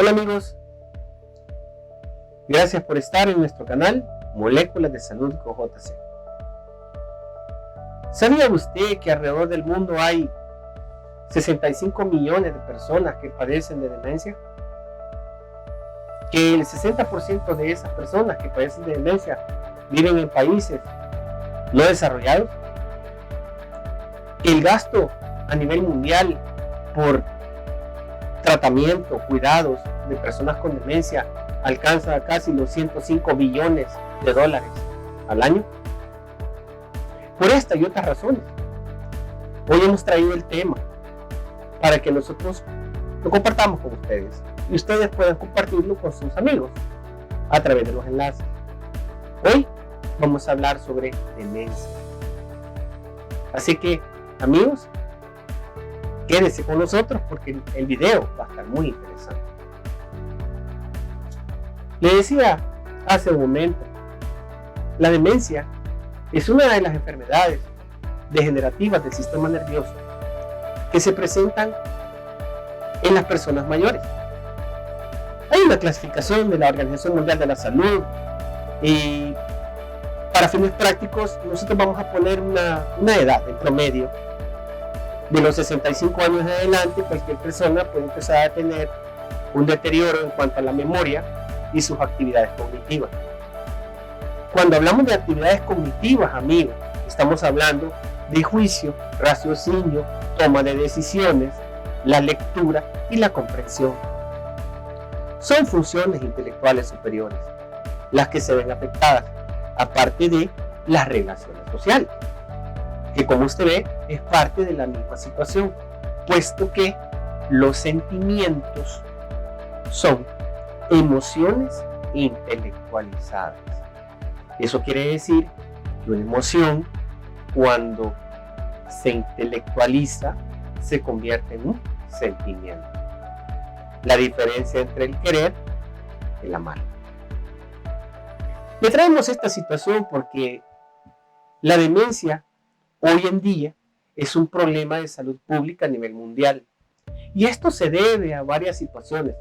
Hola amigos, gracias por estar en nuestro canal Moléculas de Salud con JC. ¿Sabía usted que alrededor del mundo hay 65 millones de personas que padecen de demencia? Que el 60% de esas personas que padecen de demencia viven en países no desarrollados. Que el gasto a nivel mundial por tratamiento, cuidados de personas con demencia alcanza casi los 105 billones de dólares al año. Por esta y otras razones, hoy hemos traído el tema para que nosotros lo compartamos con ustedes y ustedes puedan compartirlo con sus amigos a través de los enlaces. Hoy vamos a hablar sobre demencia. Así que, amigos, quédese con nosotros porque el video va a estar muy interesante. Le decía hace un momento, la demencia es una de las enfermedades degenerativas del sistema nervioso que se presentan en las personas mayores. Hay una clasificación de la Organización Mundial de la Salud y para fines prácticos nosotros vamos a poner una edad en promedio. De los 65 años en adelante, cualquier persona puede empezar a tener un deterioro en cuanto a la memoria y sus actividades cognitivas. Cuando hablamos de actividades cognitivas, amigos, estamos hablando de juicio, raciocinio, toma de decisiones, la lectura y la comprensión. Son funciones intelectuales superiores las que se ven afectadas, aparte de las relaciones sociales, que como usted ve es parte de la misma situación, puesto que los sentimientos son emociones intelectualizadas. Eso quiere decir que una emoción, cuando se intelectualiza, se convierte en un sentimiento. La diferencia entre el querer y el amar. Le traemos esta situación porque la demencia hoy en día es un problema de salud pública a nivel mundial. Y esto se debe a varias situaciones.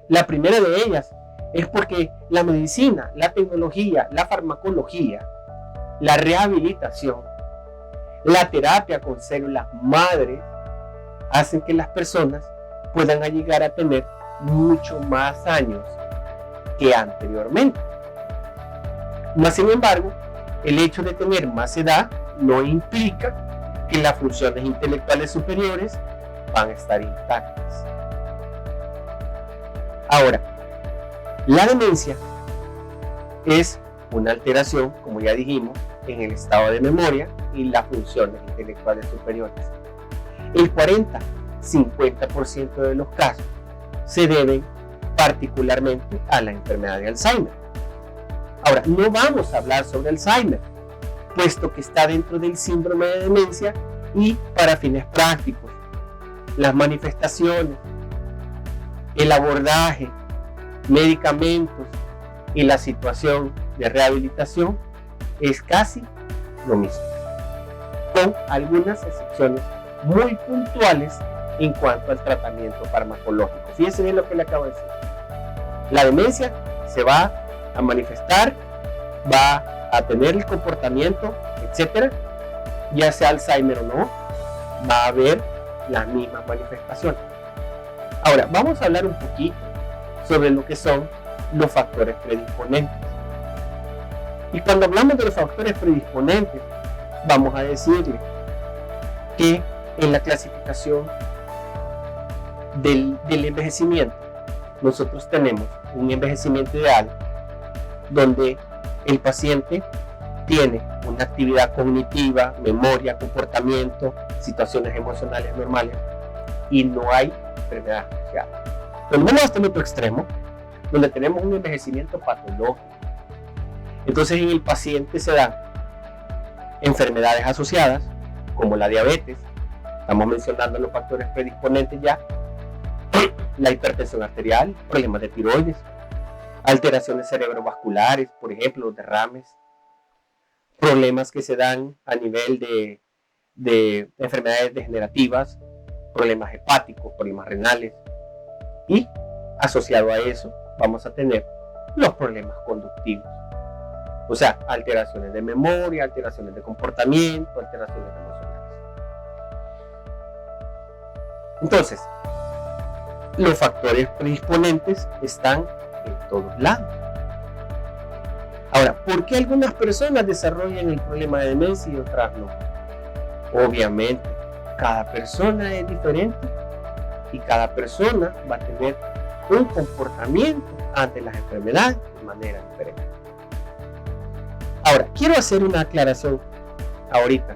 La primera de ellas es porque la medicina, la tecnología, la farmacología, la rehabilitación, la terapia con células madre hacen que las personas puedan llegar a tener mucho más años que anteriormente. Mas, sin embargo, el hecho de tener más edad no implica que las funciones intelectuales superiores van a estar intactas. Ahora, la demencia es una alteración, como ya dijimos, en el estado de memoria y las funciones intelectuales superiores. El 40-50% de los casos se deben particularmente a la enfermedad de Alzheimer. Ahora, no vamos a hablar sobre Alzheimer, puesto que está dentro del síndrome de demencia y para fines prácticos, las manifestaciones, el abordaje, medicamentos y la situación de rehabilitación es casi lo mismo, con algunas excepciones muy puntuales en cuanto al tratamiento farmacológico. Fíjense bien lo que le acabo de decir. La demencia se va a manifestar, va a tener el comportamiento, etcétera, ya sea Alzheimer o no, va a haber las mismas manifestaciones. Ahora, vamos a hablar un poquito sobre lo que son los factores predisponentes. Y cuando hablamos de los factores predisponentes, vamos a decirle que en la clasificación del envejecimiento, nosotros tenemos un envejecimiento ideal donde el paciente tiene una actividad cognitiva, memoria, comportamiento, situaciones emocionales normales y no hay enfermedad asociada. Pero vamos hasta el otro extremo, donde tenemos un envejecimiento patológico. Entonces en el paciente se dan enfermedades asociadas, como la diabetes, estamos mencionando los factores predisponentes ya, la hipertensión arterial, problemas de tiroides, alteraciones cerebrovasculares, por ejemplo, los derrames, problemas que se dan a nivel de enfermedades degenerativas, problemas hepáticos, problemas renales y Asociado a eso, vamos a tener los problemas conductivos. O sea, alteraciones de memoria, alteraciones de comportamiento, alteraciones emocionales. Entonces, los factores predisponentes están en todos lados. Ahora, ¿por qué algunas personas desarrollan el problema de demencia y otras no? Obviamente, cada persona es diferente y cada persona va a tener un comportamiento ante las enfermedades de manera diferente. Ahora, quiero hacer una aclaración ahorita.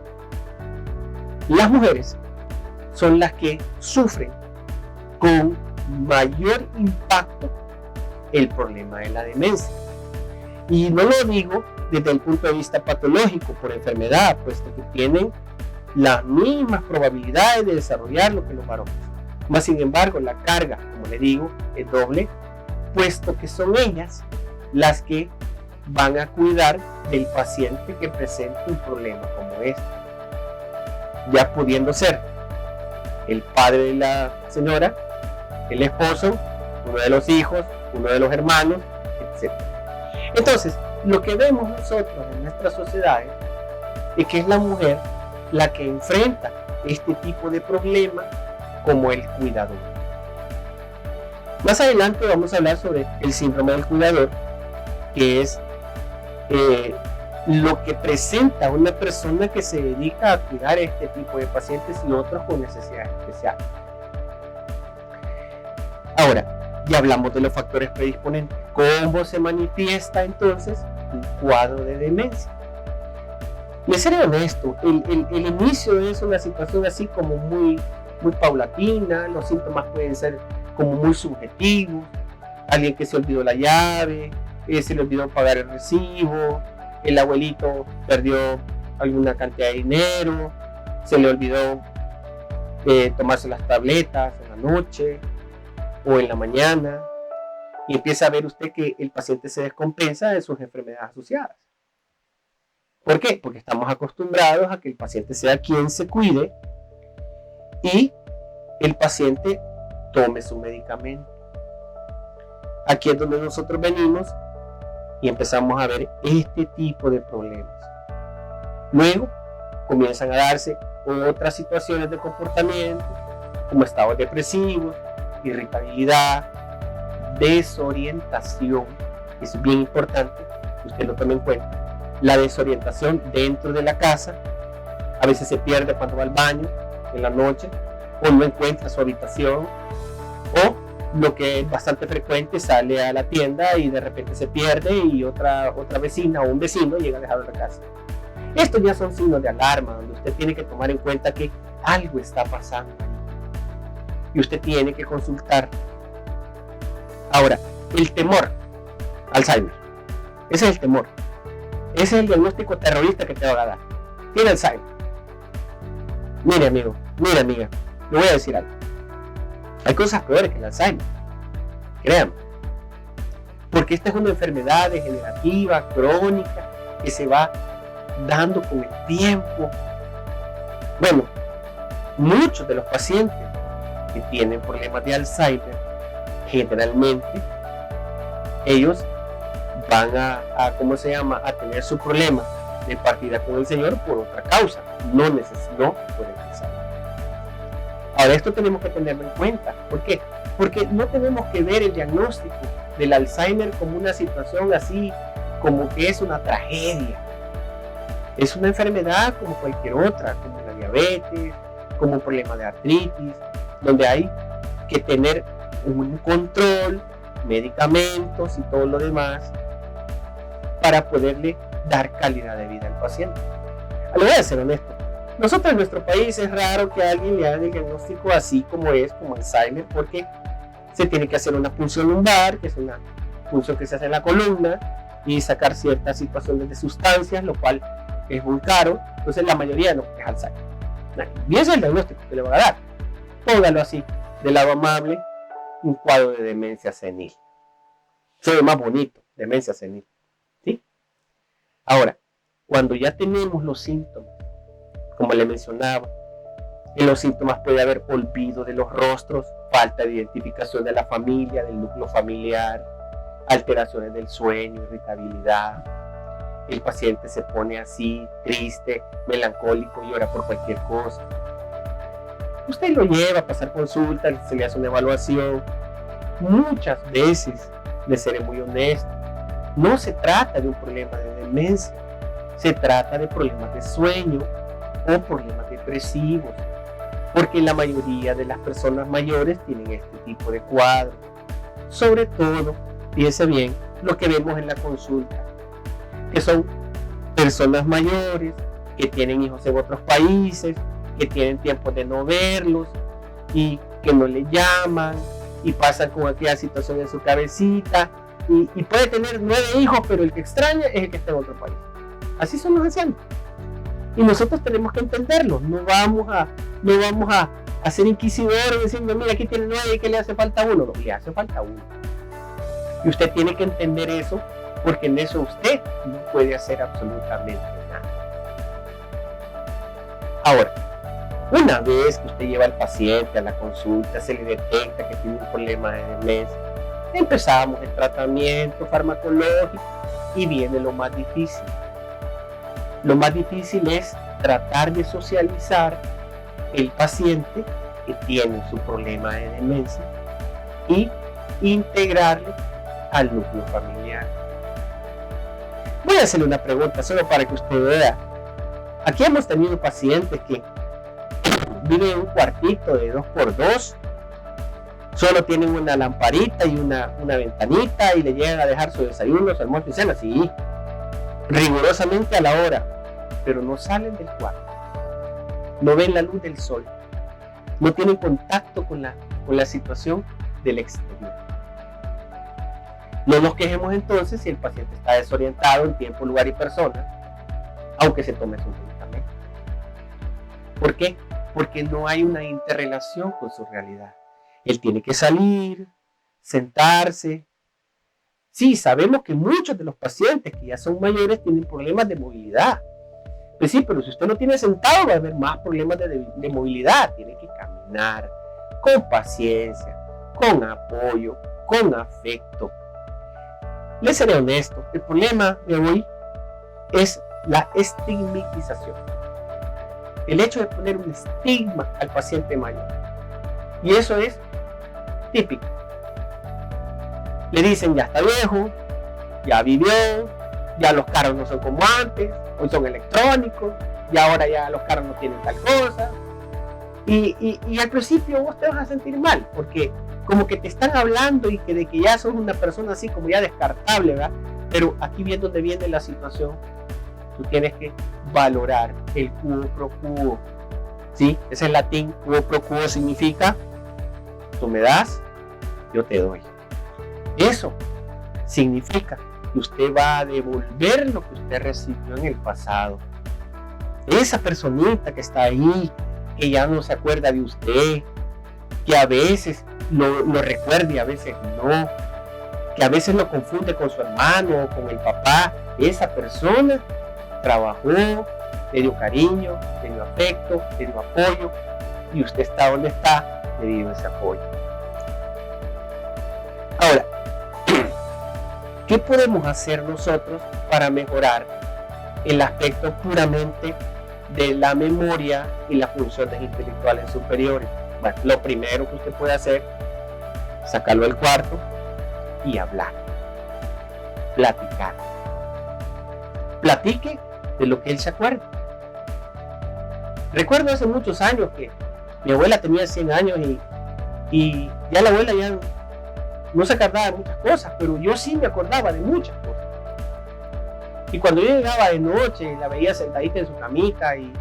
Las mujeres son las que sufren con mayor impacto el problema de la demencia. Y no lo digo desde el punto de vista patológico por enfermedad, puesto que tienen las mismas probabilidades de desarrollarlo que los varones. Más sin embargo, la carga, como le digo, es doble, puesto que son ellas las que van a cuidar del paciente que presenta un problema como este, ya pudiendo ser el padre de la señora, el esposo, uno de los hijos, uno de los hermanos, etc. Entonces, lo que vemos nosotros en nuestras sociedades es que es la mujer la que enfrenta este tipo de problemas como el cuidador. Más adelante vamos a hablar sobre el síndrome del cuidador, que es lo que presenta una persona que se dedica a cuidar este tipo de pacientes y otros con necesidades especiales. Ahora, ya hablamos de los factores predisponentes. ¿Cómo se manifiesta entonces un cuadro de demencia? Me seré honesto, el inicio es una situación así como muy paulatina, los síntomas pueden ser como muy subjetivos, alguien que se olvidó la llave, se le olvidó pagar el recibo, el abuelito perdió alguna cantidad de dinero, se le olvidó tomarse las tabletas en la noche o en la mañana, y empieza a ver usted que el paciente se descompensa de sus enfermedades asociadas. ¿Por qué? Porque estamos acostumbrados a que el paciente sea quien se cuide y el paciente tome su medicamento. Aquí es donde nosotros venimos y empezamos a ver este tipo de problemas. Luego comienzan a darse otras situaciones de comportamiento, como estados depresivos, irritabilidad, desorientación. Es bien importante que usted lo tome en cuenta. La desorientación dentro de la casa, a veces se pierde cuando va al baño en la noche, o no encuentra su habitación, o lo que es bastante frecuente, sale a la tienda y de repente se pierde y otra vecina o un vecino llega a dejarlo en la casa. Estos ya son signos de alarma, donde usted tiene que tomar en cuenta que algo está pasando y usted tiene que consultar. Ahora, el temor, Alzheimer, ese es el temor. Ese es el diagnóstico terrorista que te va a dar. Tiene Alzheimer. Mire, amigo, mire, amiga, le voy a decir algo. Hay cosas peores que el Alzheimer. Créanme. Porque esta es una enfermedad degenerativa, crónica, que se va dando con el tiempo. Bueno, muchos de los pacientes que tienen problemas de Alzheimer, generalmente, ellos van a tener su problema de partida con el Señor por otra causa, no por el Alzheimer. Ahora, esto tenemos que tenerlo en cuenta. ¿Por qué? Porque no tenemos que ver el diagnóstico del Alzheimer como una situación así, como que es una tragedia. Es una enfermedad como cualquier otra, como la diabetes, como un problema de artritis, donde hay que tener un control, medicamentos y todo lo demás para poderle dar calidad de vida al paciente. Le voy a ser honesto. Nosotros en nuestro país es raro que a alguien le hagan el diagnóstico así como Alzheimer, porque se tiene que hacer una punción lumbar, que es una punción que se hace en la columna, y sacar ciertas situaciones de sustancias, lo cual es muy caro. Entonces la mayoría no es Alzheimer. Y ese es el diagnóstico que le van a dar. Póngalo así, del lado amable, un cuadro de demencia senil. Se ve más bonito, demencia senil. ¿Sí? Ahora, cuando ya tenemos los síntomas, como le mencionaba, En los síntomas puede haber olvido de los rostros, falta de identificación de la familia, del núcleo familiar, alteraciones del sueño, irritabilidad. El paciente se pone así, triste, melancólico, llora por cualquier cosa. Usted lo lleva a pasar consulta, se le hace una evaluación. Muchas veces, de ser muy honesto, no se trata de un problema de demencia, se trata de problemas de sueño o problemas depresivos, porque la mayoría de las personas mayores tienen este tipo de cuadros. Sobre todo, fíjese bien, lo que vemos en la consulta, que son personas mayores que tienen hijos en otros países, que tienen tiempo de no verlos y que no le llaman y pasan con aquella situación en su cabecita y puede tener 9 hijos, pero el que extraña es el que está en otro país. Así son los ancianos. Y nosotros tenemos que entenderlo. No vamos a ser inquisidores diciendo, mira, aquí tiene 9 y que le hace falta uno. No, le hace falta uno. Y usted tiene que entender eso, porque en eso usted no puede hacer absolutamente nada. Ahora, una vez que usted lleva al paciente a la consulta, se le detecta que tiene un problema de demencia, empezamos el tratamiento farmacológico y viene lo más difícil. Lo más difícil es tratar de socializar el paciente que tiene su problema de demencia y integrarlo al núcleo familiar. Voy a hacerle una pregunta solo para que usted vea. Aquí hemos tenido pacientes que viven en un cuartito de 2x2, solo tienen una lamparita y una ventanita y le llegan a dejar su desayuno, su almuerzo y cena, así, rigurosamente a la hora, pero no salen del cuarto, no ven la luz del sol, no tienen contacto con la situación del exterior. No nos quejemos entonces si el paciente está desorientado en tiempo, lugar y persona, aunque se tome su medicamento. ¿Por qué? Porque no hay una interrelación con su realidad. Él tiene que salir, sentarse. Sí, sabemos que muchos de los pacientes que ya son mayores tienen problemas de movilidad. Pues sí, pero si usted no tiene sentado va a haber más problemas de movilidad. Tiene que caminar con paciencia, con apoyo, con afecto. Le seré honesto, el problema de hoy es la estigmatización. El hecho de poner un estigma al paciente mayor. Y eso es típico. Le dicen, ya está viejo, ya vivió, ya los carros no son como antes, hoy son electrónicos, y ahora ya los carros no tienen tal cosa. Y al principio vos te vas a sentir mal, porque como que te están hablando y que de que ya sos una persona así como ya descartable, ¿verdad? Pero aquí viene donde viene la situación. Tú tienes que valorar el quo pro quo. ¿Sí? Ese es el latín. Quo pro quo significa tú me das, yo te doy. Eso significa que usted va a devolver lo que usted recibió en el pasado. Esa personita que está ahí, que ya no se acuerda de usted, que a veces lo recuerda y a veces no, que a veces lo confunde con su hermano o con el papá, esa persona trabajó, le dio cariño, le dio afecto, le dio apoyo, y usted está donde está debido a ese apoyo. Ahora, ¿qué podemos hacer nosotros para mejorar el aspecto puramente de la memoria y las funciones intelectuales superiores? Bueno, lo primero que usted puede hacer es sacarlo del cuarto y hablar, platicar. Platique de lo que él se acuerda. Recuerdo hace muchos años que mi abuela tenía 100 años y ya la abuela ya no se acordaba de muchas cosas, pero yo sí me acordaba de muchas cosas. Y cuando yo llegaba de noche, la veía sentadita en su camita y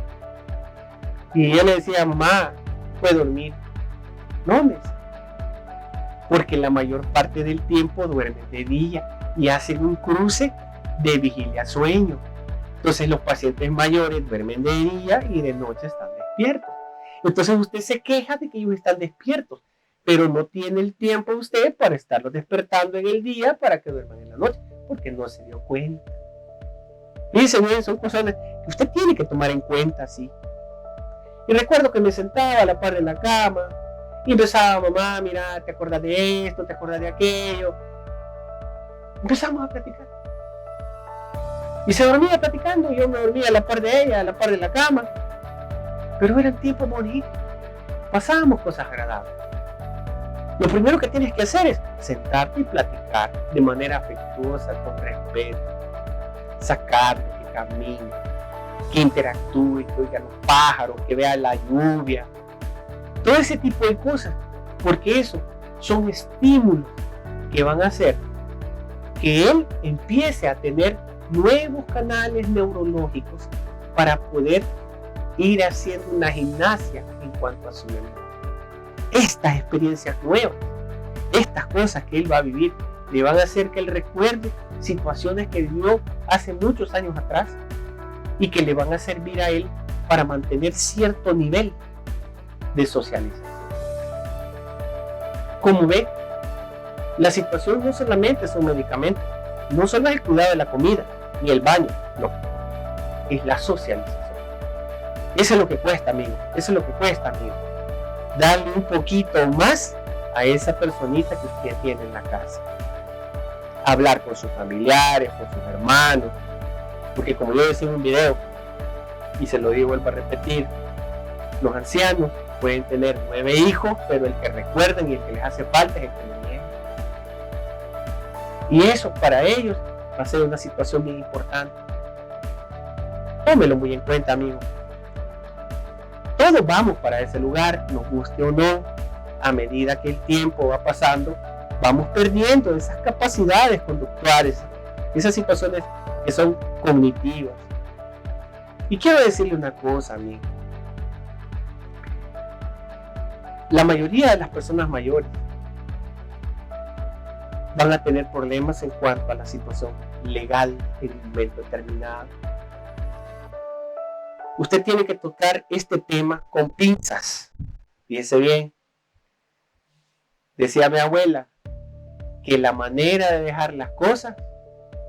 ella le decía, mamá, ¿puedo dormir? No, me decía, porque la mayor parte del tiempo duermen de día y hacen un cruce de vigilia-sueño. Entonces los pacientes mayores duermen de día y de noche están despiertos. Entonces usted se queja de que ellos están despiertos, pero no tiene el tiempo usted para estarlos despertando en el día para que duerman en la noche, porque no se dio cuenta. Fíjense, son cosas que usted tiene que tomar en cuenta, sí. Y recuerdo que me sentaba a la par de la cama y empezaba: mamá, mira, ¿te acuerdas de esto? ¿Te acuerdas de aquello? Empezamos a platicar. Y se dormía platicando, y yo me dormía a la par de ella, a la par de la cama. Pero eran tiempos bonitos. Pasábamos cosas agradables. Lo primero que tienes que hacer es sentarte y platicar de manera afectuosa, con respeto. Sacarlo, que camine, que interactúe, que oiga los pájaros, que vea la lluvia. Todo ese tipo de cosas. Porque eso son estímulos que van a hacer que él empiece a tener nuevos canales neurológicos para poder ir haciendo una gimnasia en cuanto a su memoria. Estas experiencias nuevas, estas cosas que él va a vivir, le van a hacer que él recuerde situaciones que vivió hace muchos años atrás y que le van a servir a él para mantener cierto nivel de socialización. Como ve, la situación no solamente son medicamentos, no solo es el cuidado de la comida ni el baño, no, es la socialización. Eso es lo que cuesta, amigo. Eso es lo que cuesta, amigo. Darle un poquito más a esa personita que usted tiene en la casa. Hablar con sus familiares, con sus hermanos. Porque como yo decía en un video, y se lo digo, vuelvo a repetir, los ancianos pueden tener 9 hijos, pero el que recuerdan y el que les hace falta es el que lo niega. Y eso para ellos va a ser una situación bien importante. Tómelo muy en cuenta, amigo. Todos vamos para ese lugar, nos guste o no. A medida que el tiempo va pasando, vamos perdiendo esas capacidades conductuales, esas situaciones que son cognitivas. Y quiero decirle una cosa, amigo. La mayoría de las personas mayores van a tener problemas en cuanto a la situación legal en un momento determinado. Usted tiene que tocar este tema con pinzas. Fíjese bien. Decía mi abuela que la manera de dejar las cosas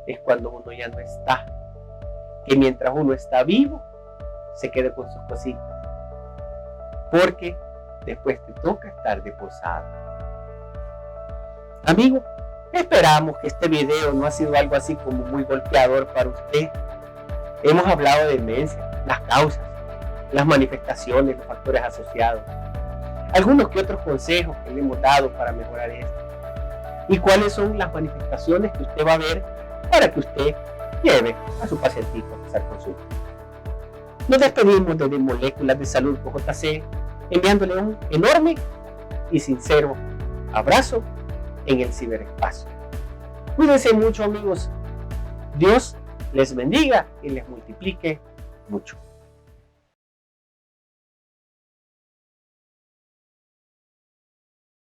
es cuando uno ya no está. Que mientras uno está vivo, se quede con sus cositas. Porque después te toca estar de posada. Amigo, esperamos que este video no ha sido algo así como muy golpeador para usted. Hemos hablado de demencia, las causas, las manifestaciones, los factores asociados, algunos que otros consejos que le hemos dado para mejorar esto, y cuáles son las manifestaciones que usted va a ver para que usted lleve a su pacientito a hacer consulta. Nos despedimos desde Moléculas de Salud con JC, enviándole un enorme y sincero abrazo en el ciberespacio. Cuídense mucho, amigos. Dios les bendiga y les multiplique mucho.